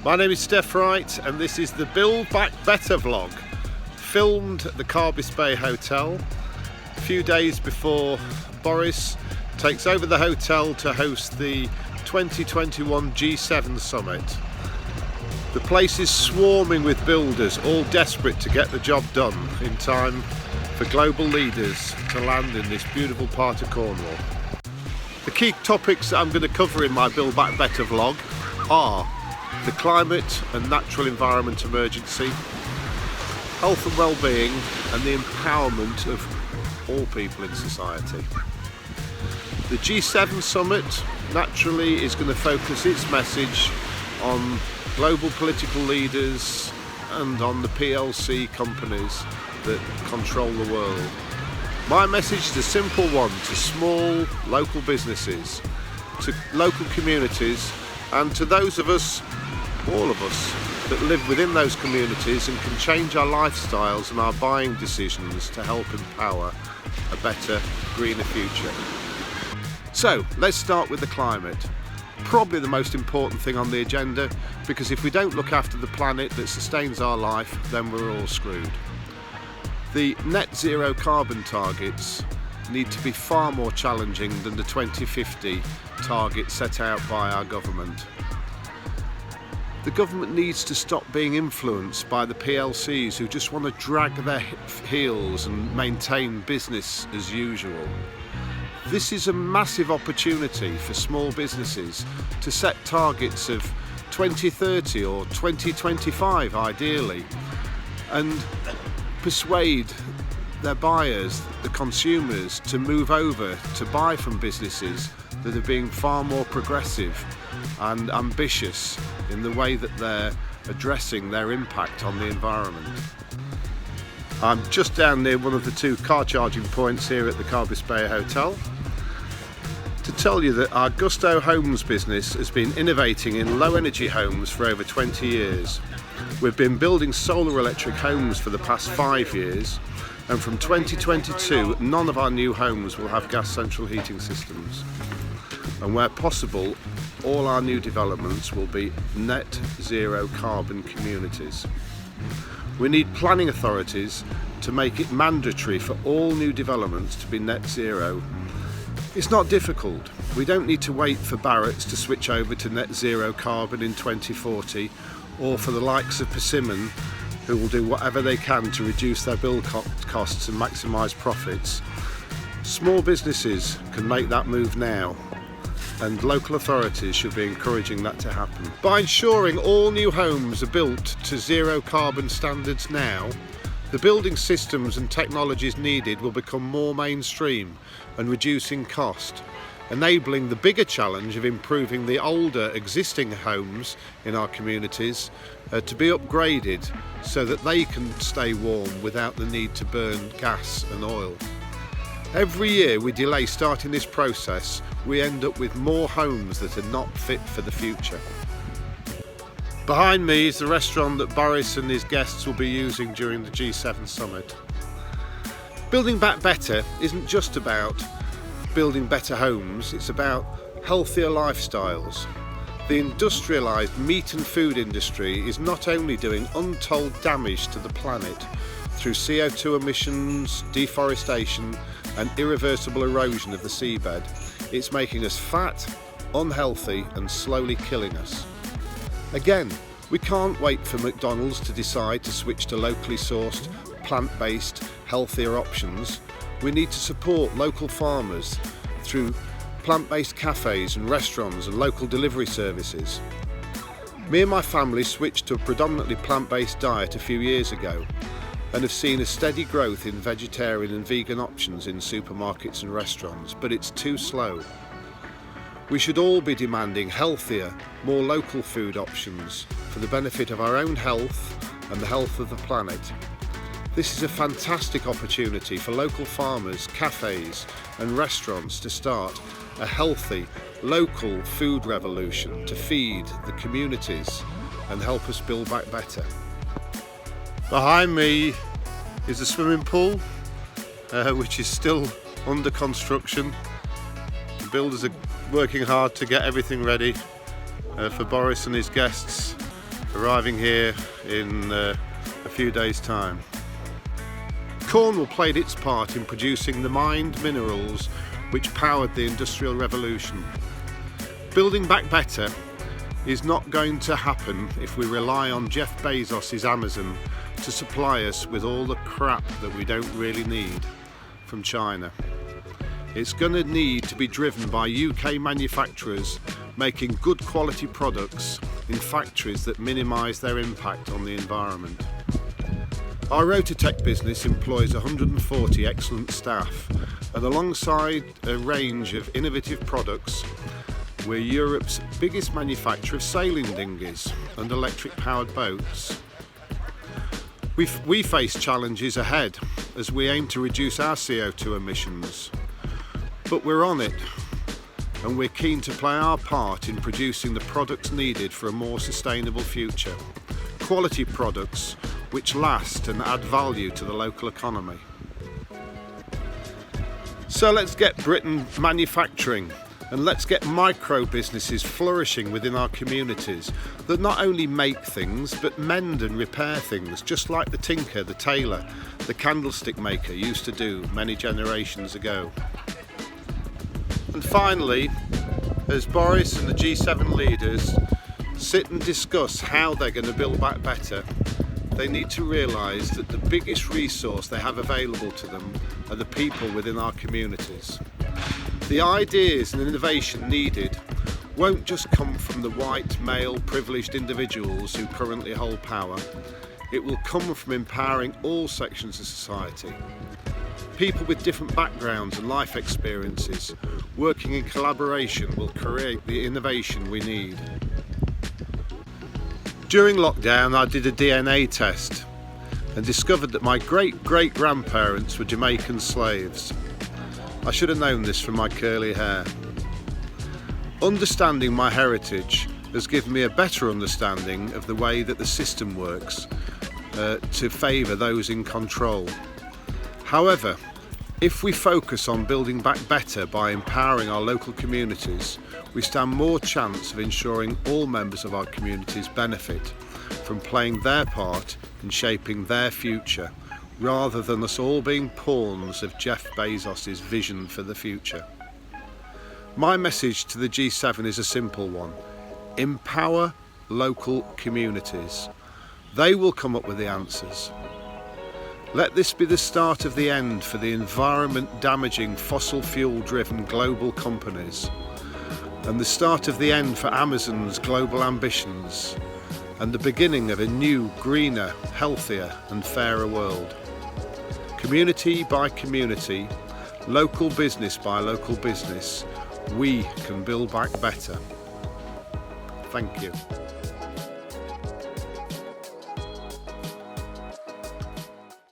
My name is Steff Wright and this is the Build Back Better vlog, filmed at the Carbis Bay Hotel a few days before Boris takes over the hotel to host the 2021 G7 summit. The place is swarming with builders, all desperate to get the job done in time for global leaders to land in this beautiful part of Cornwall. The key topics that I'm going to cover in my Build Back Better vlog are the climate and natural environment emergency, health and well-being, and the empowerment of all people in society. The G7 summit naturally is going to focus its message on global political leaders and on the PLC companies that control the world. My message is a simple one to small local businesses, to local communities, and to those of us, all of us, that live within those communities and can change our lifestyles and our buying decisions to help empower a better, greener future. So, let's start with the climate. Probably the most important thing on the agenda, because if we don't look after the planet that sustains our life, then we're all screwed. The net zero carbon targets need to be far more challenging than the 2050 target set out by our government. The government needs to stop being influenced by the PLCs who just want to drag their heels and maintain business as usual. This is a massive opportunity for small businesses to set targets of 2030 or 2025 ideally, and persuade their buyers, the consumers, to move over to buy from businesses that are being far more progressive and ambitious in the way that they're addressing their impact on the environment. I'm just down near one of the two car charging points here at the Carbis Bay Hotel to tell you that our Gusto Homes business has been innovating in low energy homes for over 20 years. We've been building solar electric homes for the past 5 years, and from 2022 none of our new homes will have gas central heating systems, and where possible all our new developments will be net zero carbon communities. We need planning authorities to make it mandatory for all new developments to be net zero. It's not difficult. We don't need to wait for Barrett's to switch over to net zero carbon in 2040, or for the likes of Persimmon, who will do whatever they can to reduce their build costs and maximise profits. Small businesses can make that move now, and local authorities should be encouraging that to happen. By ensuring all new homes are built to zero carbon standards now, the building systems and technologies needed will become more mainstream and reducing cost, enabling the bigger challenge of improving the older existing homes in our communities to be upgraded so that they can stay warm without the need to burn gas and oil. Every year we delay starting this process, we end up with more homes that are not fit for the future. Behind me is the restaurant that Boris and his guests will be using during the G7 summit. Building Back Better isn't just about building better homes, it's about healthier lifestyles. The industrialised meat and food industry is not only doing untold damage to the planet through CO2 emissions, deforestation and irreversible erosion of the seabed, it's making us fat, unhealthy and slowly killing us. Again, we can't wait for McDonald's to decide to switch to locally sourced, plant-based, healthier options. We need to support local farmers through plant-based cafes and restaurants and local delivery services. Me and my family switched to a predominantly plant-based diet a few years ago and have seen a steady growth in vegetarian and vegan options in supermarkets and restaurants, but it's too slow. We should all be demanding healthier, more local food options for the benefit of our own health and the health of the planet. This is a fantastic opportunity for local farmers, cafes and restaurants to start a healthy, local food revolution to feed the communities and help us build back better. Behind me is a swimming pool, which is still under construction. The builders are working hard to get everything ready for Boris and his guests arriving here in a few days' time. Cornwall played its part in producing the mined minerals which powered the Industrial Revolution. Building back better is not going to happen if we rely on Jeff Bezos's Amazon to supply us with all the crap that we don't really need from China. It's going to need to be driven by UK manufacturers making good quality products in factories that minimise their impact on the environment. Our Rotatech business employs 140 excellent staff, and alongside a range of innovative products, we're Europe's biggest manufacturer of sailing dinghies and electric powered boats. We face challenges ahead as we aim to reduce our CO2 emissions, but we're on it, and we're keen to play our part in producing the products needed for a more sustainable future. Quality products which last and add value to the local economy. So let's get Britain manufacturing, and let's get micro businesses flourishing within our communities that not only make things but mend and repair things, just like the tinker, the tailor, the candlestick maker used to do many generations ago. And finally, as Boris and the G7 leaders sit and discuss how they're going to build back better, they need to realise that the biggest resource they have available to them are the people within our communities. The ideas and innovation needed won't just come from the white, male, privileged individuals who currently hold power. It will come from empowering all sections of society. People with different backgrounds and life experiences working in collaboration will create the innovation we need. During lockdown, I did a DNA test and discovered that my great-great-grandparents were Jamaican slaves. I should have known this from my curly hair. Understanding my heritage has given me a better understanding of the way that the system works to favour those in control. However, if we focus on building back better by empowering our local communities, we stand more chance of ensuring all members of our communities benefit from playing their part in shaping their future, rather than us all being pawns of Jeff Bezos's vision for the future. My message to the G7 is a simple one: empower local communities. They will come up with the answers. Let this be the start of the end for the environment-damaging, fossil fuel-driven global companies, and the start of the end for Amazon's global ambitions, and the beginning of a new, greener, healthier and fairer world. Community by community, local business by local business, we can build back better. Thank you.